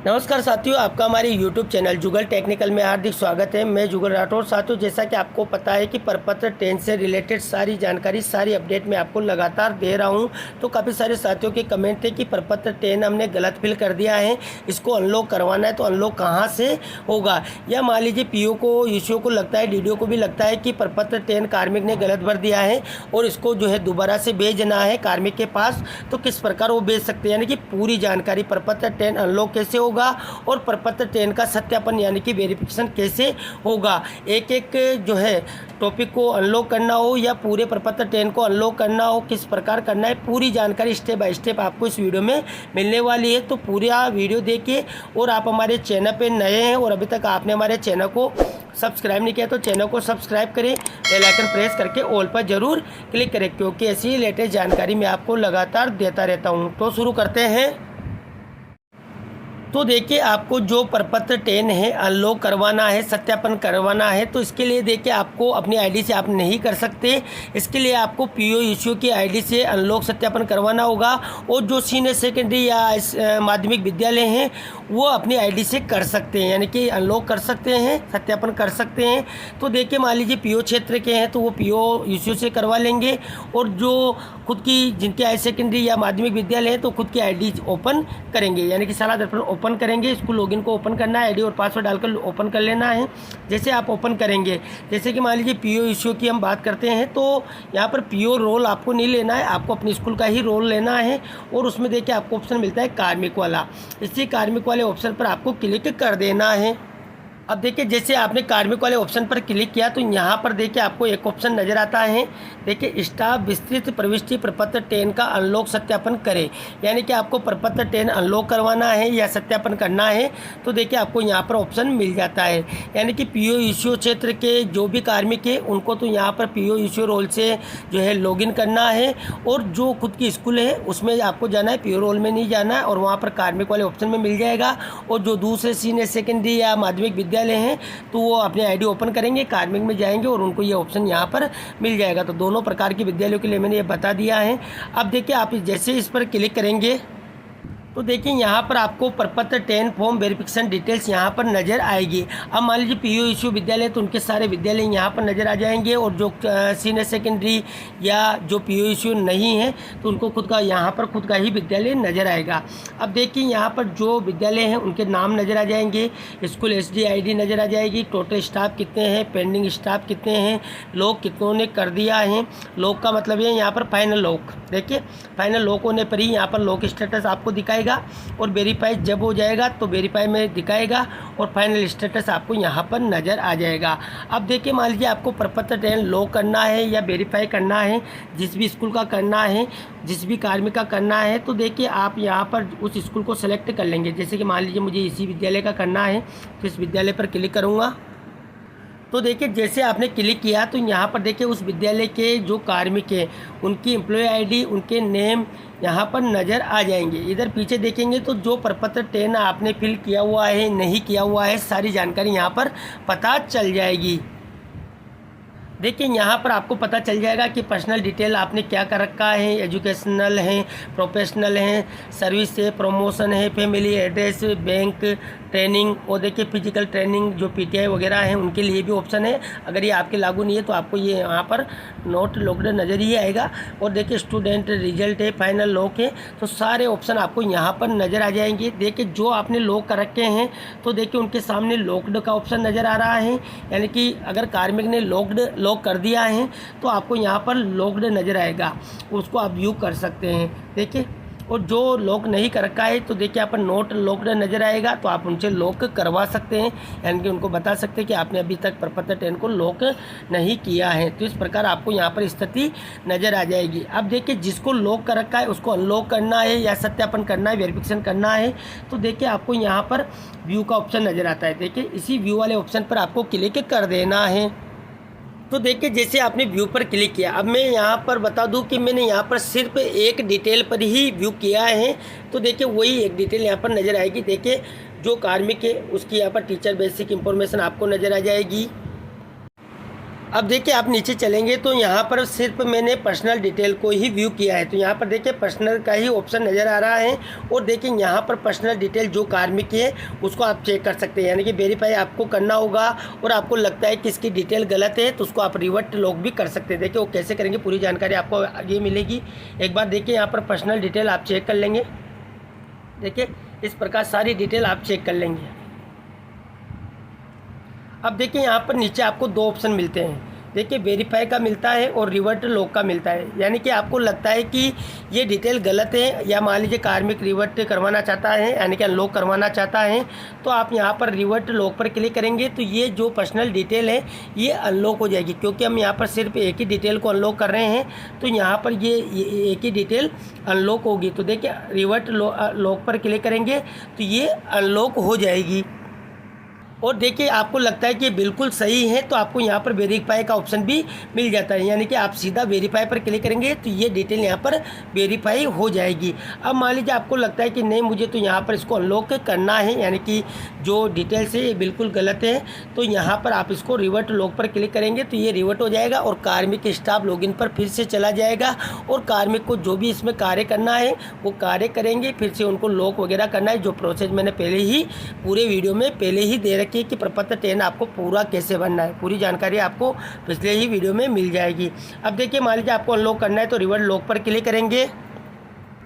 नमस्कार साथियों, आपका हमारे YouTube चैनल जुगल टेक्निकल में हार्दिक स्वागत है। मैं जुगल राठौर। साथियों, जैसा कि आपको पता है कि प्रपत्र 10 से रिलेटेड सारी जानकारी, सारी अपडेट मैं आपको लगातार दे रहा हूं। तो काफ़ी सारे साथियों के कमेंट थे कि प्रपत्र 10 हमने गलत फिल कर दिया है, इसको अनलॉक करवाना है, तो अनलॉक कहाँ से होगा। या मान लीजिए पीओ को, यूसीओ को लगता है, डीडीओ को भी लगता है कि प्रपत्र 10 कार्मिक ने गलत भर दिया है और इसको जो है दोबारा से भेजना है कार्मिक के पास, तो किस प्रकार वो भेज सकते हैं। यानी कि पूरी जानकारी प्रपत्र 10 अनलॉक कैसे होगा और प्रपत्र 10 का सत्यापन यानी कि वेरिफिकेशन कैसे होगा। एक एक जो है टॉपिक को अनलॉक करना हो या पूरे प्रपत्र 10 को अनलॉक करना हो, किस प्रकार करना है, पूरी जानकारी स्टेप बाय स्टेप आपको इस वीडियो में मिलने वाली है। तो पूरा वीडियो देखिए। और आप हमारे चैनल पे नए हैं और अभी तक आपने हमारे चैनल को सब्सक्राइब नहीं किया तो चैनल को सब्सक्राइब करें, बेल आइकन प्रेस करके ऑल पर ज़रूर क्लिक करें, क्योंकि ऐसी लेटेस्ट जानकारी मैं आपको लगातार देता रहता हूँ। तो शुरू करते हैं। तो देखिए, आपको जो प्रपत्र 10 है अनलॉक करवाना है, सत्यापन करवाना है, तो इसके लिए देखिए आपको अपनी आईडी से आप नहीं कर सकते। इसके लिए आपको पीओ यूसीओ की आईडी से अनलॉक सत्यापन करवाना होगा। और जो सीनियर सेकेंडरी या माध्यमिक विद्यालय हैं वो अपनी आईडी से कर सकते हैं, यानी कि अनलॉक कर सकते हैं, सत्यापन कर सकते हैं। तो देखिए, मान लीजिए पीओ क्षेत्र के हैं तो वो पीओ यूसीओ से करवा लेंगे। और जो खुद की, जिनके हाई सेकेंडरी या माध्यमिक विद्यालय है तो खुद की आईडी ओपन करेंगे, यानी कि शाला दर्पण ओपन करेंगे। इसको लॉगिन को ओपन करना है, आईडी और पासवर्ड डालकर ओपन कर लेना है। जैसे आप ओपन करेंगे, जैसे कि मान लीजिए पीओ इश्यू की हम बात करते हैं, तो यहाँ पर पीओ रोल आपको नहीं लेना है, आपको अपने स्कूल का ही रोल लेना है। और उसमें देखिए आपको ऑप्शन मिलता है कार्मिक वाला, इसी कार्मिक वाले ऑप्शन पर आपको क्लिक कर देना है। अब देखिए, जैसे आपने कार्मिक वाले ऑप्शन पर क्लिक किया तो यहाँ पर देखिए आपको एक ऑप्शन नज़र आता है। देखिए, स्टाफ विस्तृत प्रविष्टि प्रपत्र 10 का अनलॉक सत्यापन करें, यानी कि आपको प्रपत्र 10 अनलॉक करवाना है या सत्यापन करना है। तो देखिए आपको यहाँ पर ऑप्शन मिल जाता है, यानी कि पीओ यूसीओ क्षेत्र के जो भी कार्मिक है उनको तो यहाँ पर पीओ यूसीओ रोल से जो है लॉगिन करना है। और जो खुद की स्कूल है उसमें आपको जाना है, पीओ रोल में नहीं जाना है, और वहाँ पर कार्मिक वाले ऑप्शन में मिल जाएगा। और जो दूसरे सीनियर सेकेंडरी या माध्यमिक विद्यालय हैं तो वो अपनी आईडी ओपन करेंगे, कार्मिक में जाएंगे और उनको ये ऑप्शन यहाँ पर मिल जाएगा। तो दोनों प्रकार के विद्यालयों के लिए मैंने ये बता दिया है। अब देखिए, आप जैसे इस पर क्लिक करेंगे तो देखिए यहाँ पर आपको प्रपत्र 10 फॉर्म वेरिफिकेशन डिटेल्स यहाँ पर नज़र आएगी। अब मान लीजिए पीओ इश्यू विद्यालय तो उनके सारे विद्यालय यहाँ पर नज़र आ जाएंगे, और जो सीनियर सेकेंडरी या जो पीओ इश्यू नहीं है तो उनको खुद का यहाँ पर खुद का ही विद्यालय नज़र आएगा। अब देखिए, यहाँ पर जो विद्यालय हैं उनके नाम नज़र आ जाएंगे, स्कूल एसडी आईडी नज़र आ जाएगी, टोटल स्टाफ कितने हैं, पेंडिंग स्टाफ कितने हैं, लोग कितनों ने कर दिया है। लोग का मतलब है यहाँ पर फाइनल लॉक, देखिए फाइनल लॉक होने पर ही यहाँ पर लॉक स्टेटस आपको दिखाएगा। और वेरीफाई जब हो जाएगा तो वेरीफाई में दिखाएगा और फाइनल स्टेटस आपको यहाँ पर नज़र आ जाएगा। अब देखिए, मान लीजिए आपको प्रपत्र 10 लॉक करना है या वेरीफाई करना है, जिस भी स्कूल का करना है, जिस भी कार्मिक का करना है, तो देखिए आप यहाँ पर उस स्कूल को सेलेक्ट कर लेंगे। जैसे कि मान लीजिए मुझे इसी विद्यालय का करना है तो इस विद्यालय पर क्लिक करूँगा। तो देखिए, जैसे आपने क्लिक किया तो यहाँ पर देखिए उस विद्यालय के जो कार्मिक हैं उनकी एम्प्लॉय आईडी, उनके नेम यहाँ पर नज़र आ जाएंगे। इधर पीछे देखेंगे तो जो प्रपत्र 10 आपने फिल किया हुआ है, नहीं किया हुआ है, सारी जानकारी यहाँ पर पता चल जाएगी। देखिए, यहाँ पर आपको पता चल जाएगा कि पर्सनल डिटेल आपने क्या कर रखा है, एजुकेशनल है, प्रोफेशनल है, सर्विस है, प्रमोशन है, फैमिली एड्रेस, बैंक ट्रेनिंग, और देखिए फिजिकल ट्रेनिंग जो पीटीआई वगैरह हैं उनके लिए भी ऑप्शन है। अगर ये आपके लागू नहीं है तो आपको ये यहाँ पर नोट लॉक्ड नज़र ही आएगा। और देखिए स्टूडेंट रिजल्ट है, फाइनल लॉक है, तो सारे ऑप्शन आपको यहाँ पर नज़र आ जाएंगे। देखिए, जो आपने लॉक कर रखे हैं तो देखिए उनके सामने लॉक्ड का ऑप्शन नज़र आ रहा है, यानी कि अगर कार्मिक ने लॉक कर दिया है तो आपको यहाँ पर लॉक्ड नज़र आएगा, उसको आप व्यू कर सकते हैं। देखिए, और जो लॉक नहीं कर रखा है तो देखिए यहाँ पर नोट लॉक्ड नज़र आएगा, तो आप उनसे लॉक करवा सकते हैं, यानी कि उनको बता सकते हैं कि आपने अभी तक प्रपत्र 10 को लॉक नहीं किया है। तो इस प्रकार आपको यहाँ पर स्थिति नज़र आ जाएगी। अब देखिए, जिसको लॉक कर रखा है उसको अनलॉक करना है या सत्यापन करना है, वेरिफिकेशन करना है, तो देखिए आपको यहाँ पर व्यू का ऑप्शन नज़र आता है। देखिए, इसी व्यू वाले ऑप्शन पर आपको क्लिक कर देना है। तो देखिए, जैसे आपने व्यू पर क्लिक किया, अब मैं यहाँ पर बता दूं कि मैंने यहाँ पर सिर्फ एक डिटेल पर ही व्यू किया है। तो देखिए, वही एक डिटेल यहाँ पर नज़र आएगी। देखिए, जो कार्मिक है उसकी यहाँ पर टीचर बेसिक इंफॉर्मेशन आपको नज़र आ जाएगी। अब देखिए आप नीचे चलेंगे तो यहाँ पर सिर्फ मैंने पर्सनल डिटेल को ही व्यू किया है, तो यहाँ पर देखिए पर्सनल का ही ऑप्शन नज़र आ रहा है। और देखिए यहाँ पर पर्सनल डिटेल जो कार्मिक की है उसको आप चेक कर सकते हैं, यानी कि वेरीफाई आपको करना होगा। और आपको लगता है कि इसकी डिटेल गलत है तो उसको आप रिवर्ट लॉक भी कर सकते हैं। देखिए वो कैसे करेंगे पूरी जानकारी आपको आगे मिलेगी। एक बार देखिए यहाँ पर पर्सनल डिटेल आप चेक कर लेंगे। देखिए इस प्रकार सारी डिटेल आप चेक कर लेंगे। अब देखिए यहाँ पर नीचे आपको दो ऑप्शन मिलते हैं, देखिए वेरीफाई का मिलता है और रिवर्ट लॉक का मिलता है। यानी कि आपको लगता है कि ये डिटेल गलत है, या मान लीजिए कार्मिक रिवर्ट करवाना चाहता है यानी कि अनलॉक करवाना चाहता है, तो आप यहाँ पर रिवर्ट लॉक पर क्लिक करेंगे तो ये जो पर्सनल डिटेल है ये अनलॉक हो जाएगी। क्योंकि हम यहाँ पर सिर्फ एक ही डिटेल को अनलॉक कर रहे हैं तो यहाँ पर ये एक ही डिटेल अनलॉक होगी। तो देखिए रिवर्ट लॉक पर क्लिक करेंगे तो ये अनलॉक हो जाएगी। और देखिए आपको लगता है कि बिल्कुल सही है तो आपको यहाँ पर वेरीफाई का ऑप्शन भी मिल जाता है, यानी कि आप सीधा वेरीफाई पर क्लिक करेंगे तो ये डिटेल यहाँ पर वेरीफाई हो जाएगी। अब मान लीजिए आपको लगता है कि नहीं मुझे तो यहाँ पर इसको अनलॉक करना है, यानी कि जो डिटेल्स है ये बिल्कुल गलत है, तो यहाँ पर आप इसको रिवर्ट लॉक पर क्लिक करेंगे तो ये रिवर्ट हो जाएगा और कार्मिक स्टाफ लॉगिन पर फिर से चला जाएगा। और कार्मिक को जो भी इसमें कार्य करना है वो कार्य करेंगे, फिर से उनको लॉक वगैरह करना है, जो प्रोसेस मैंने पहले ही पूरे वीडियो में पहले ही दे रखी कि प्रपत्र 10 आपको पूरा कैसे बनना है, पूरी जानकारी आपको पिछले ही वीडियो में मिल जाएगी। अब देखिए मान लीजिए आपको अनलॉक करना है तो रिवर्ट लॉक पर क्लिक करेंगे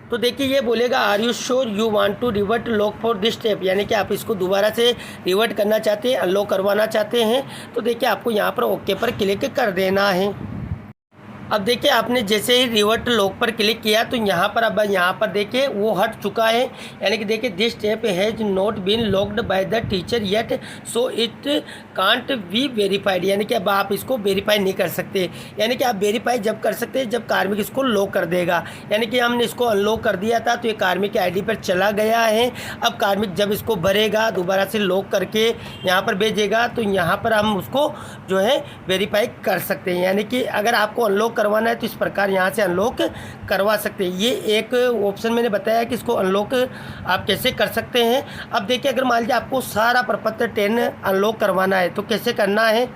तो देखिए ये बोलेगा are you sure you want to revert lock for this step, यानी कि आप इसको दोबारा से रिवर्ट करना चाहते हैं, अनलॉक करवाना चाहते हैं। तो देखिए आपको यहाँ पर ओके पर क्लिक कर देना है। अब देखिए आपने जैसे ही रिवर्ट लॉक पर क्लिक किया तो यहाँ पर अब यहाँ पर देखिए वो हट चुका है, यानी कि देखिए this step has not been locked by the teacher yet so it can't be verified, यानी कि अब आप इसको वेरीफाई नहीं कर सकते। यानी कि आप वेरीफाई जब कर सकते हैं जब कार्मिक इसको लॉक कर देगा, यानी कि हमने इसको अनलॉक कर दिया था तो ये कार्मिक की आईडी पर चला गया है। अब कार्मिक जब इसको भरेगा दोबारा से लॉक करके यहाँ पर भेजेगा तो यहाँ पर हम उसको जो है वेरीफाई कर सकते हैं। यानी कि अगर आपको अनलॉक करवाना है तो इस प्रकार यहाँ से अनलॉक करवा सकते हैं। ये एक ऑप्शन मैंने बताया कि इसको अनलॉक आप कैसे कर सकते हैं। अब देखिए अगर मान लीजिए आपको सारा प्रपत्र 10 अनलॉक करवाना है तो कैसे करना है,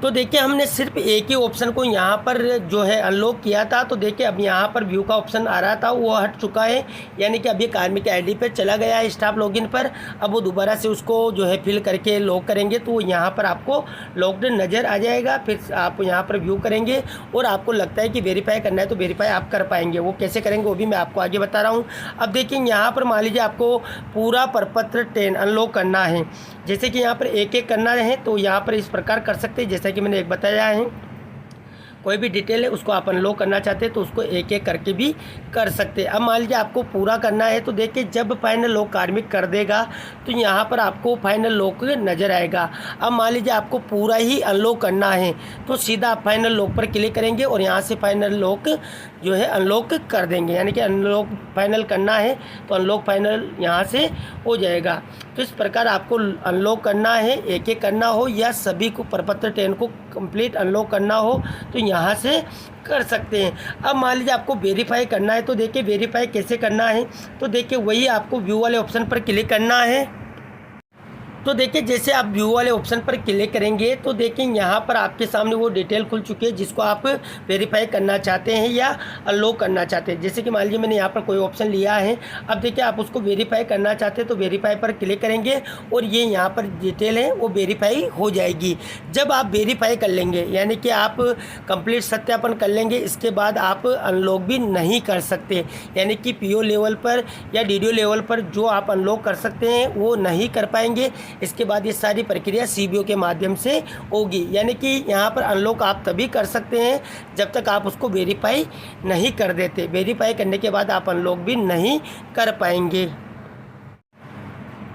तो देखिए हमने सिर्फ एक ही ऑप्शन को यहाँ पर जो है अनलॉक किया था। तो देखिए अब यहाँ पर व्यू का ऑप्शन आ रहा था वो हट चुका है, यानी कि अब ये कार्मिक आईडी पे चला गया है स्टाफ लॉगिन पर। अब वो दोबारा से उसको जो है फिल करके लॉक करेंगे तो यहाँ पर आपको लॉक्ड नज़र आ जाएगा। फिर आप यहाँ पर व्यू करेंगे और आपको लगता है कि वेरीफाई करना है तो वेरीफाई आप कर पाएंगे। वो कैसे करेंगे वो भी मैं आपको आगे बता रहा हूँ। अब देखिए यहाँ पर मान लीजिए आपको पूरा प्रपत्र 10 अनलॉक करना है, जैसे कि यहाँ पर एक एक करना है तो यहाँ पर इस प्रकार कर सकते हैं जैसा कि मैंने एक बताया है। कोई भी डिटेल है उसको आप अनलॉक करना चाहते हैं तो उसको एक एक करके भी कर सकते हैं। अब मान लीजिए आपको पूरा करना है तो देखिए जब फाइनल लॉक कार्मिक कर देगा तो यहाँ पर आपको फाइनल लॉक नज़र आएगा। अब मान लीजिए आपको पूरा ही अनलॉक करना है तो सीधा आप फाइनल लॉक पर क्लिक करेंगे और यहाँ से फाइनल लॉक जो है अनलॉक कर देंगे, यानी कि अनलॉक फाइनल करना है तो अनलॉक फाइनल यहाँ से हो जाएगा। तो इस प्रकार आपको अनलॉक करना है, एक एक करना हो या सभी को प्रपत्र 10 को कंप्लीट अनलॉक करना हो तो यहाँ से कर सकते हैं। अब मान लीजिए आपको वेरीफाई करना है तो देखिए वेरीफाई कैसे करना है, तो देखिए वही आपको व्यू वाले ऑप्शन पर क्लिक करना है। तो देखिए जैसे आप व्यू वाले ऑप्शन पर क्लिक करेंगे तो देखिए यहाँ पर आपके सामने वो डिटेल खुल चुकी है जिसको आप वेरीफाई करना चाहते हैं या अनलॉक करना चाहते हैं। जैसे कि मान लीजिए मैंने यहाँ पर कोई ऑप्शन लिया है, अब देखिए आप उसको वेरीफाई करना चाहते हैं तो वेरीफाई पर क्लिक करेंगे और ये यहाँ पर डिटेल है वो वेरीफाई हो जाएगी। जब आप वेरीफाई कर लेंगे यानी कि आप कंप्लीट सत्यापन कर लेंगे, इसके बाद आप अनलॉक भी नहीं कर सकते, यानी कि पीओ लेवल पर या डीडीओ लेवल पर जो आप अनलॉक कर सकते हैं वो नहीं कर पाएंगे। इसके बाद ये सारी प्रक्रिया सीबीओ के माध्यम से होगी, यानी कि यहाँ पर अनलॉक आप तभी कर सकते हैं जब तक आप उसको वेरीफाई नहीं कर देते। वेरीफाई करने के बाद आप अनलॉक भी नहीं कर पाएंगे।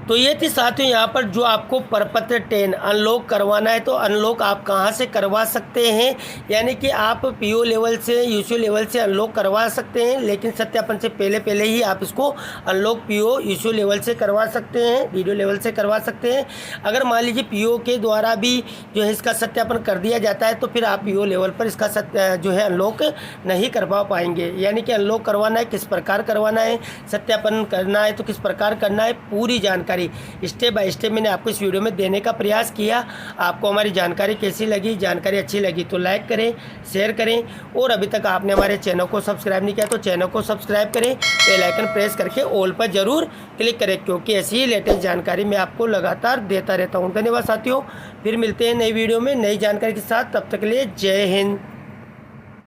तो ये थी साथियों यहाँ पर जो आपको प्रपत्र 10 अनलॉक करवाना है तो अनलॉक आप कहाँ से करवा सकते हैं, यानी कि आप पीओ लेवल से यूसीओ लेवल से अनलॉक करवा सकते हैं, लेकिन सत्यापन से पहले ही आप इसको अनलॉक पीओ यूसीओ लेवल से करवा सकते हैं, वीडियो लेवल से करवा सकते हैं। अगर मान लीजिए पीओ के द्वारा भी जो है इसका सत्यापन कर दिया जाता है तो फिर आप पीओ लेवल पर इसका जो है अनलॉक नहीं करवा पाएंगे। यानी कि अनलॉक करवाना है किस प्रकार करवाना है, सत्यापन करना है तो किस प्रकार करना है, पूरी जानकारी जानकारी स्टेप बाय स्टेप मैंने आपको इस वीडियो में देने का प्रयास किया। आपको हमारी जानकारी कैसी लगी, जानकारी अच्छी लगी तो लाइक करें, शेयर करें, और अभी तक आपने हमारे चैनल को सब्सक्राइब नहीं किया तो चैनल को सब्सक्राइब करें, बेल आइकन प्रेस करके ऑल पर ज़रूर क्लिक करें, क्योंकि ऐसी ही लेटेस्ट जानकारी मैं आपको लगातार देता रहता हूँ। धन्यवाद साथियों, फिर मिलते हैं नई वीडियो में नई जानकारी के साथ। तब तक के लिए जय हिंद।